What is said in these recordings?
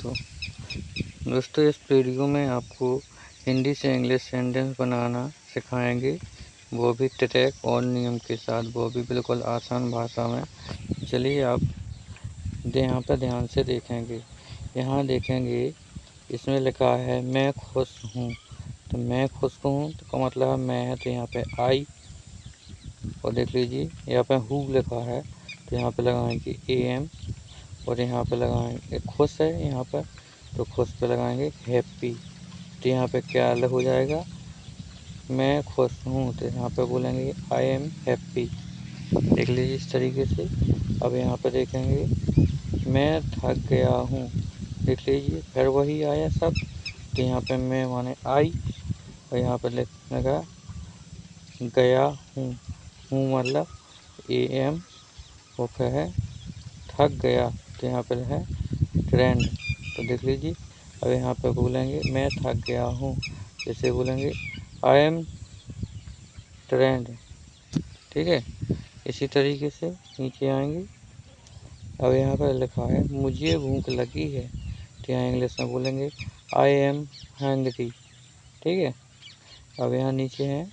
दोस्तों इस वीडियो में आपको हिंदी से इंग्लिश सेंटेंस बनाना सिखाएंगे, वो भी ट्रैक और नियम के साथ, वो भी बिल्कुल आसान भाषा में। चलिए आप यहाँ पर ध्यान से देखेंगे। यहाँ देखेंगे इसमें लिखा है मैं खुश हूँ, तो मैं खुश हूँ तो का मतलब है मैं है, तो यहाँ पे आई। और देख लीजिए यहाँ पे हु लिखा है, तो यहाँ पे लगाएंगे AM। और यहाँ पे लगाएंगे खुश है यहाँ पर, तो खुश पे लगाएंगे हैप्पी। तो यहाँ पे क्या हो जाएगा, मैं खुश हूँ, तो यहाँ पे बोलेंगे आई एम हैप्पी। देख लीजिए इस तरीके से। अब यहाँ पे देखेंगे मैं थक गया हूँ, देख लीजिए फिर वही आया सब। तो यहाँ पे मैं माने आई, और यहाँ पे लगा गया हूँ, हूँ मतलब AM। वो क्या है थक गया, तो यहाँ पर है ट्रेंड। तो देख लीजिए अब यहाँ पे बोलेंगे मैं थक गया हूँ, जैसे बोलेंगे आई एम ट्रेंड। ठीक है, इसी तरीके से नीचे आएंगे। अब यहाँ पर लिखा है मुझे भूख लगी है, तो यहाँ इंग्लिश में बोलेंगे आई एम हंग्री। ठीक है, अब यहाँ नीचे है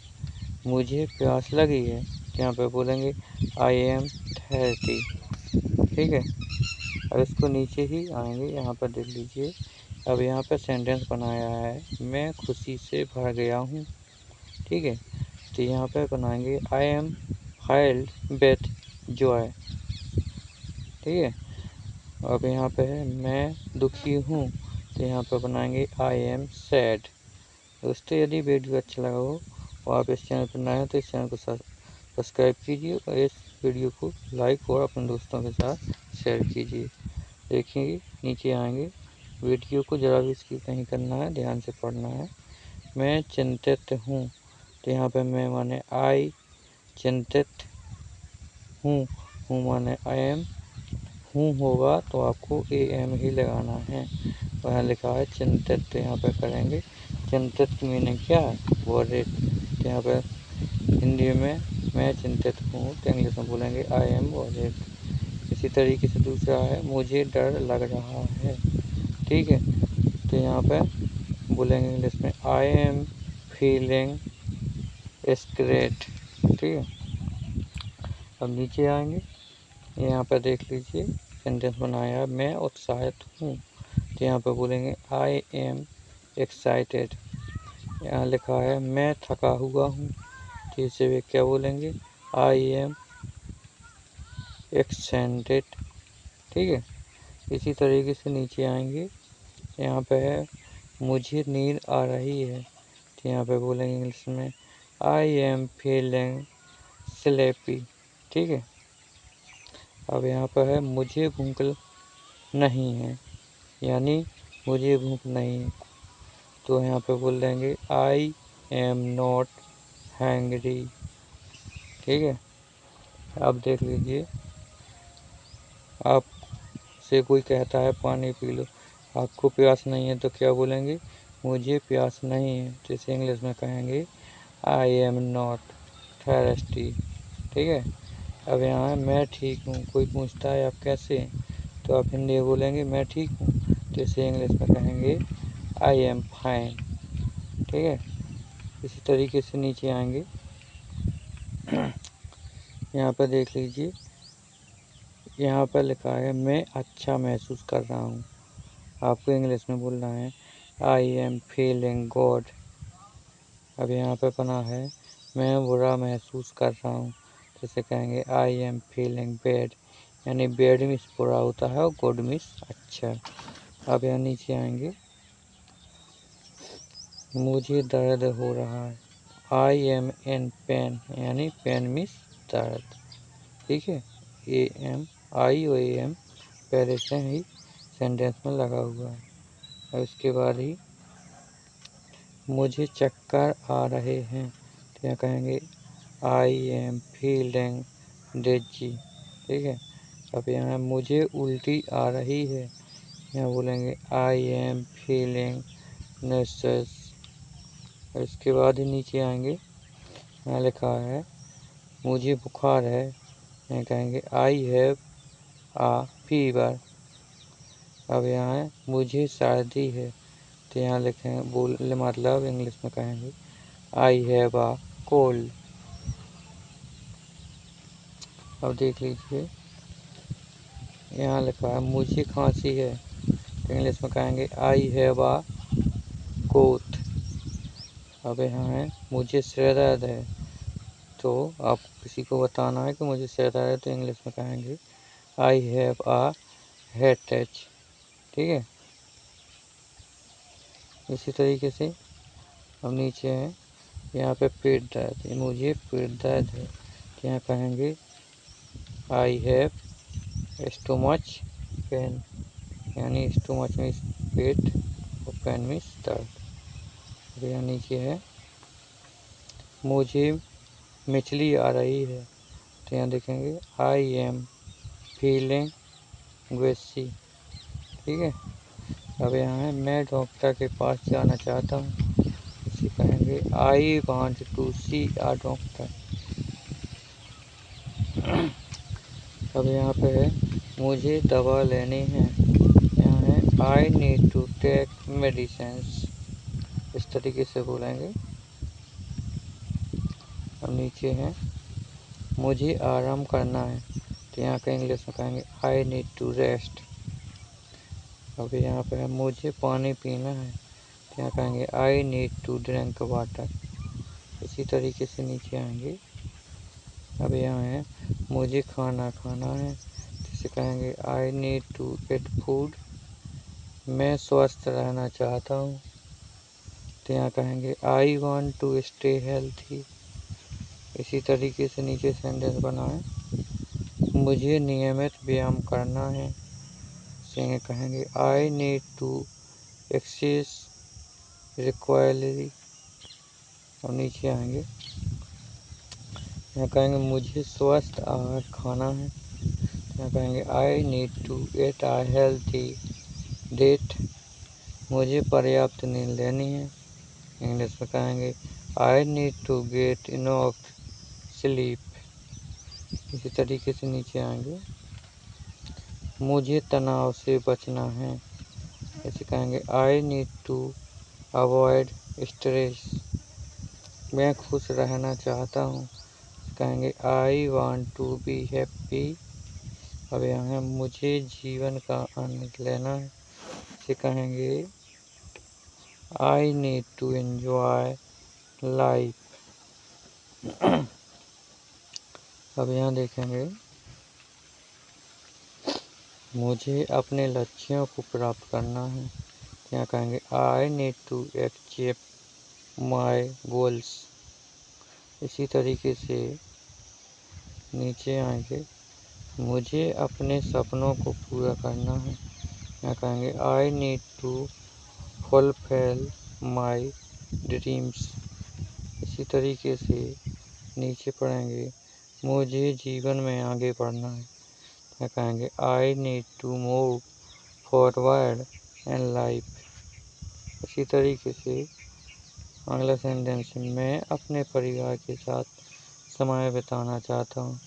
मुझे प्यास लगी है, तो यहाँ पे बोलेंगे आई एम थर्स्टी। ठीक है, अब इसको नीचे ही आएंगे, यहाँ पर देख लीजिए। अब यहाँ पर सेंटेंस बनाया है मैं खुशी से भर गया हूँ। ठीक है, तो यहाँ पर बनाएंगे I am filed with Joy. ठीक है, अब यहाँ पे है मैं दुखी हूँ, तो यहाँ पर बनाएंगे आई एम सैड। दोस्तों यदि वीडियो अच्छा लगा हो और आप इस चैनल पर नए हैं तो इस चैनल को सब्सक्राइब कीजिए और इस वीडियो को लाइक और अपने दोस्तों के साथ शेयर कीजिए। देखिए नीचे आएंगे, वीडियो को ज़रा भी स्किप नहीं करना है, ध्यान से पढ़ना है। मैं चिंतित हूँ, तो यहाँ पे मैं माने आई, चिंतित हूँ, हूँ माने आई एम, हूँ होगा तो आपको AM ही लगाना है। वहाँ लिखा है चिंतित, तो यहाँ पे करेंगे चिंतित की मीनिंग क्या है, वरीड। तो यहाँ पे हिंदी में मैं चिंतित हूँ, तो इंग्लिश में बोलेंगे आई एम वरीड। इसी तरीके से दूसरा है मुझे डर लग रहा है। ठीक है, तो यहाँ पे बोलेंगे इंग्लिश में आई एम फीलिंग स्क्रेट। ठीक है, अब नीचे आएंगे, यहाँ पर देख लीजिए सेंटेंस बनाया मैं उत्साहित हूँ, तो यहाँ पर बोलेंगे आई एम एक्साइटेड। यहाँ लिखा है मैं थका हुआ हूँ, तो इसे वे क्या बोलेंगे आई एम एक्सेंटेड। ठीक है, इसी तरीके से नीचे आएंगे, यहाँ पे है मुझे नींद आ रही है, तो यहाँ पे बोलेंगे इंग्लिश में आई एम फीलिंग स्लेपी। ठीक है, अब यहाँ पर है मुझे भूख नहीं है, यानी मुझे भूख नहीं है, तो यहाँ पे बोल देंगे आई एम नॉट हैंगरी। ठीक है, अब देख लीजिए आप से कोई कहता है पानी पी लो, आपको प्यास नहीं है, तो क्या बोलेंगे मुझे प्यास नहीं है, तो इसे इंग्लिश में कहेंगे आई एम नॉट थर्स्टी। ठीक है, अब यहाँ है मैं ठीक हूँ, कोई पूछता है आप कैसे हैं, तो आप हिंदी में बोलेंगे मैं ठीक हूँ, तो इसे इंग्लिश में कहेंगे आई एम फाइन। ठीक है, इसी तरीके से नीचे आएंगे, यहाँ पर देख लीजिए, यहाँ पर लिखा है मैं अच्छा महसूस कर रहा हूँ, आपको इंग्लिश में बोलना है आई एम फीलिंग गुड। अब यहाँ पे बना है मैं बुरा महसूस कर रहा हूँ, तो इसे कहेंगे आई एम फीलिंग बैड, यानी बैड मीन्स बुरा होता है और गुड मीन्स अच्छा। अब यहाँ नीचे आएंगे, मुझे दर्द हो रहा है, आई एम इन पेन, यानी पेन मीन्स दर्द। ठीक है, AM आई और AM पहले से ही सेंटेंस में लगा हुआ है। और इसके बाद ही मुझे चक्कर आ रहे हैं, तो यहाँ कहेंगे आई एम फीलिंग डिजी। ठीक है, अब यहाँ मुझे उल्टी आ रही है, यहाँ बोलेंगे आई एम फीलिंग नर्वस। और इसके बाद ही नीचे आएंगे, यहाँ लिखा है मुझे बुखार है, यहाँ कहेंगे आई हैव आ फीवर। अब यहाँ है मुझे सर्दी है, तो यहाँ लिखेंगे बोल मतलब इंग्लिश में कहेंगे आई हैव अ कोल्ड। अब देख लीजिए यहाँ लिखा है मुझे खांसी है, तो इंग्लिश में कहेंगे आई हैव अ कोट। अब यहाँ है मुझे सिर दर्द है, तो आप किसी को बताना है कि मुझे सिर दर्द है, तो इंग्लिश में कहेंगे I have a head touch. ठीक है, इसी तरीके से अब नीचे है यहाँ पे पेट दर्द है, मुझे पेट दर्द है, तो यहाँ कहेंगे आई हैव स्टोमच पेन, यानी स्टोमच में पेट और पेन में दर्द। अब यहाँ नीचे है मुझे मछली आ रही है, तो यहाँ देखेंगे आई एम फीलिंग ग्वेसी। ठीक है, अब यहाँ है मैं डॉक्टर के पास जाना चाहता हूँ, इसे कहेंगे I want to see a doctor. अब यहाँ पे है मुझे दवा लेनी है, यहाँ है I need to take medicines, इस तरीके से बोलेंगे। अब नीचे है मुझे आराम करना है, तो यहाँ का इंग्लिश में कहेंगे आई नीड टू रेस्ट। अब यहाँ पे है मुझे पानी पीना है, तो यहाँ कहेंगे I need to drink water. इसी तरीके से नीचे आएंगे। अब यहाँ है मुझे खाना खाना है, जिसे कहेंगे I need to eat food. मैं स्वस्थ रहना चाहता हूँ, तो यहाँ कहेंगे I want to stay healthy. इसी तरीके से नीचे सेंटेंस बनाएं। मुझे नियमित व्यायाम करना है, इसे कहेंगे आई नीड टू एक्सरसाइज रिक्वायरली। और नीचे आएंगे, यहाँ कहेंगे मुझे स्वस्थ आहार खाना है, यहाँ कहेंगे I need to eat a healthy diet. मुझे पर्याप्त नींद लेनी है, इंग्लिश में कहेंगे I need to get enough sleep. इसी तरीके से नीचे आएंगे, मुझे तनाव से बचना है, इसे कहेंगे I need to avoid stress. मैं खुश रहना चाहता हूँ, कहेंगे I want to be happy. अब यहाँ है मुझे जीवन का आनंद लेना है, इसे कहेंगे I need to enjoy life. अब यहाँ देखेंगे मुझे अपने लक्ष्यों को प्राप्त करना है, यहाँ कहेंगे I need to achieve my goals. इसी तरीके से नीचे आएंगे, मुझे अपने सपनों को पूरा करना है, यहाँ कहेंगे I need to fulfil my dreams. इसी तरीके से नीचे पढ़ेंगे, मुझे जीवन में आगे बढ़ना है, यहाँ कहेंगे I need to move forward in life. इसी तरीके से अगला सेंटेंस, मैं अपने परिवार के साथ समय बिताना चाहता हूँ,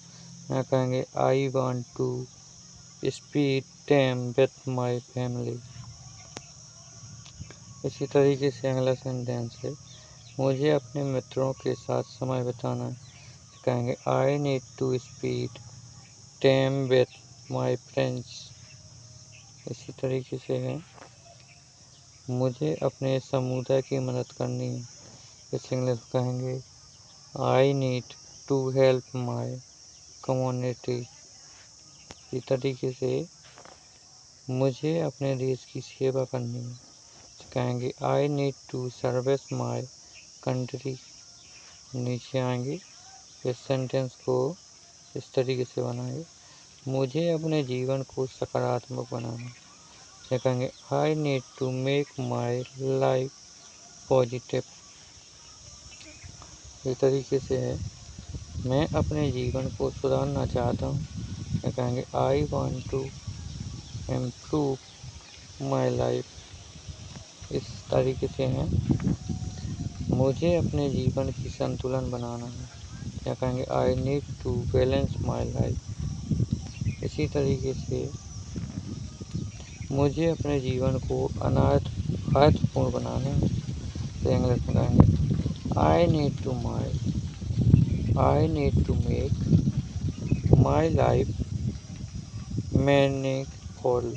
यहाँ कहेंगे I want to spend time with my family. इसी तरीके से अगला सेंटेंस है, मुझे अपने मित्रों के साथ समय बिताना है, कहेंगे I need to spend time with my friends. इसी तरीके से है, मुझे अपने समुदाय की मदद करनी है, इस इंग्लिश कहेंगे I need to help my community. इसी तरीके से मुझे अपने देश की सेवा करनी है, कहेंगे I need to service my country. नीचे आएंगे, इस सेंटेंस को इस तरीके से बनाएंगे, मुझे अपने जीवन को सकारात्मक बनाना है, कहेंगे I need to make my life positive. इस तरीके से है, मैं अपने जीवन को सुधारना चाहता हूँ, कहेंगे I want to improve my life. इस तरीके से है, मुझे अपने जीवन की संतुलन बनाना है, या कहेंगे I need to balance my life. इसी तरीके से मुझे अपने जीवन को अर्थपूर्ण बनाना है। तो इंग्लिश में कहेंगे I need to make my life meaningful.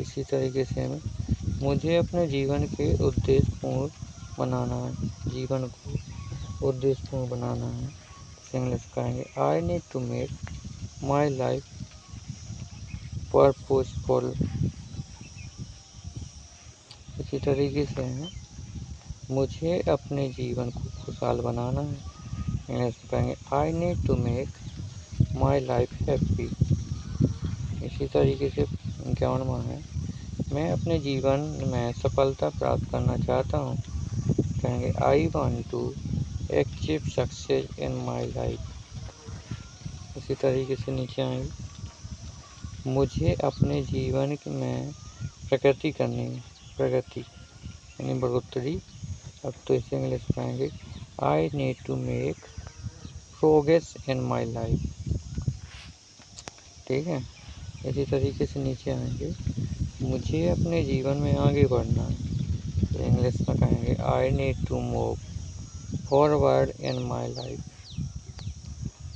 इसी तरीके से मुझे अपने जीवन के उद्देश्यपूर्ण बनाना है, जीवन को उद्देश्यपूर्ण बनाना है। इंग्लिश कहेंगे I need to make my life purposeful. इसी तरीके से मुझे अपने जीवन को खुशहाल बनाना है। इंग्लिश में कहेंगे I need to make my life happy. इसी तरीके से 51वां है मैं अपने जीवन में सफलता प्राप्त करना चाहता हूँ। कहेंगे I want to achieve success in my life. इसी तरीके से नीचे आएंगे मुझे अपने जीवन में प्रगति करनी है, प्रगति यानी बढ़ोतरी। अब तो इसे इंग्लिश में आएंगे I need to make progress in my life. ठीक है। इसी तरीके से नीचे आएंगे मुझे अपने जीवन में आगे बढ़ना है। तो इंग्लिश में कहेंगे I need to move forward in my life.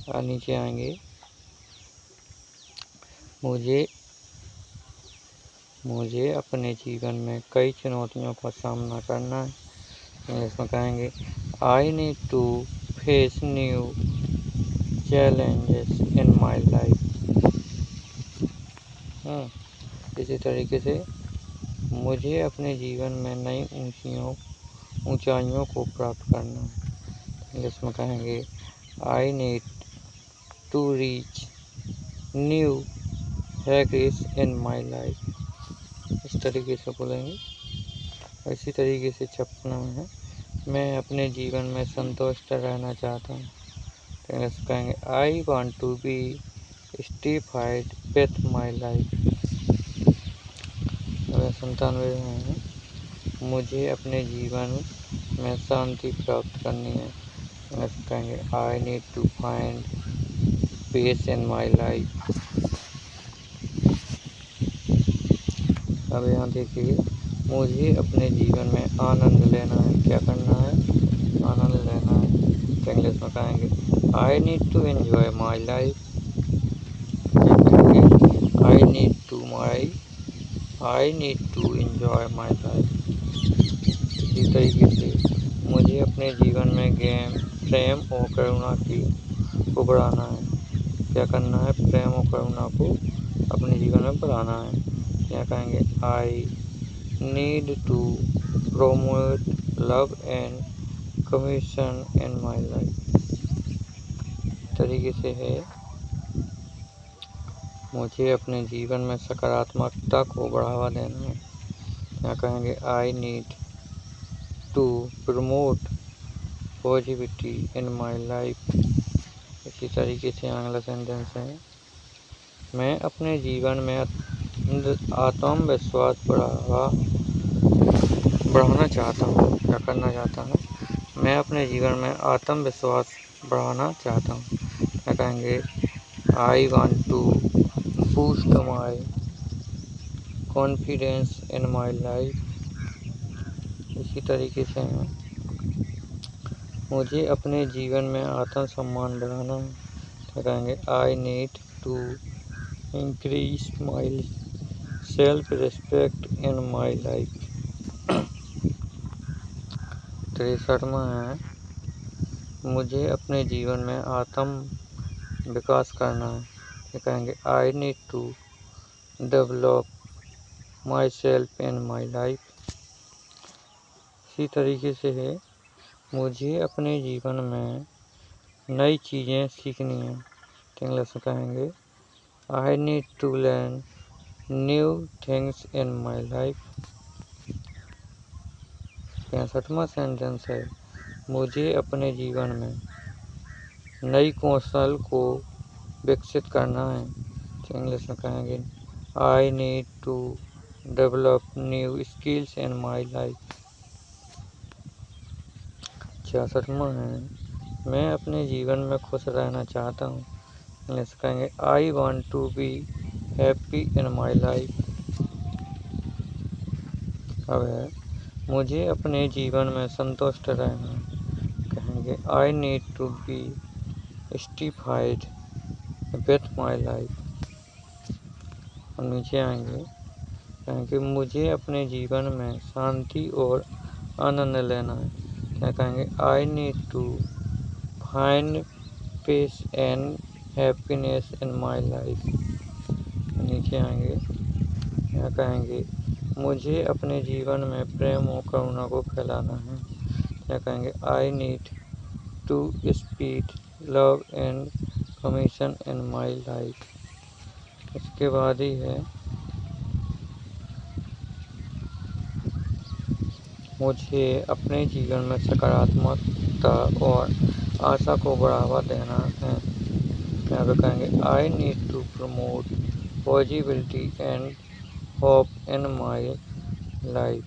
और नीचे आएंगे मुझे अपने जीवन में कई चुनौतियों का सामना करना है। इंग्लिश में कहेंगे I need to face new challenges in my life. इसी तरीके से मुझे अपने जीवन में नई ऊंचाइयों को प्राप्त करना है। इंग्लिश में कहेंगे I need to reach new heights in my life. इस तरीके से बोलेंगे। इसी तरीके से 56वां है मैं अपने जीवन में संतुष्ट रहना चाहता हूँ। इंग्लिश में कहेंगे I want to be satisfied with my life. 97 है मुझे अपने जीवन में शांति प्राप्त करनी है। इंग्लिश में कहेंगे I need to find peace in my life. अब यहाँ देखिए मुझे अपने जीवन में आनंद लेना है। क्या करना है? आनंद लेना है। तो इंग्लिश में कहेंगे I need to enjoy my life. I need to enjoy my life. इसी तरीके से मुझे अपने जीवन में प्रेम और करुणा को बढ़ाना है। क्या करना है? प्रेम और करुणा को अपने जीवन में बढ़ाना है। क्या कहेंगे? I need to promote love and communication in my life. तरीके से है मुझे अपने जीवन में सकारात्मकता को बढ़ावा देना है। क्या कहेंगे? I need to promote positivity in my life. इसी तरीके से अगला सेंटेंस है मैं अपने जीवन में आत्मविश्वास बढ़ाना चाहता हूँ। क्या करना चाहता हूँ? मैं अपने जीवन में आत्मविश्वास बढ़ाना चाहता हूँ। क्या कहेंगे? I want to boost my confidence in my life. इसी तरीके से मुझे अपने जीवन में आत्मसम्मान बढ़ाना है। क्या कहेंगे? I need to increase my self respect in my life. 63वां है मुझे अपने जीवन में आत्म विकास करना है। क्या कहेंगे? I need to develop myself in my life. इसी तरीके से है मुझे अपने जीवन में नई चीज़ें सीखनी है। इंग्लिश में कहेंगे I need to learn new things in my life. 65वां सेंटेंस है मुझे अपने जीवन में नई कौशल को विकसित करना है। इंग्लिश में कहेंगे I need to develop new skills in my life. 66वां है मैं अपने जीवन में खुश रहना चाहता हूँ। इंग्लिश कहेंगे I want to be happy in my life. अब है मुझे अपने जीवन में संतुष्ट रहना, कहेंगे I need to be satisfied with my life. और नीचे आएंगे, कहेंगे मुझे अपने जीवन में शांति और आनंद लेना है, क्या कहेंगे I need to find peace and happiness in my life. नीचे आएंगे, क्या कहेंगे मुझे अपने जीवन में प्रेम और करुणा को फैलाना है, क्या कहेंगे I need to spread love and compassion in my life. इसके बाद ही है मुझे अपने जीवन में सकारात्मकता और आशा को बढ़ावा देना है, यहाँ पे कहेंगे I need to promote positivity and hope in my life.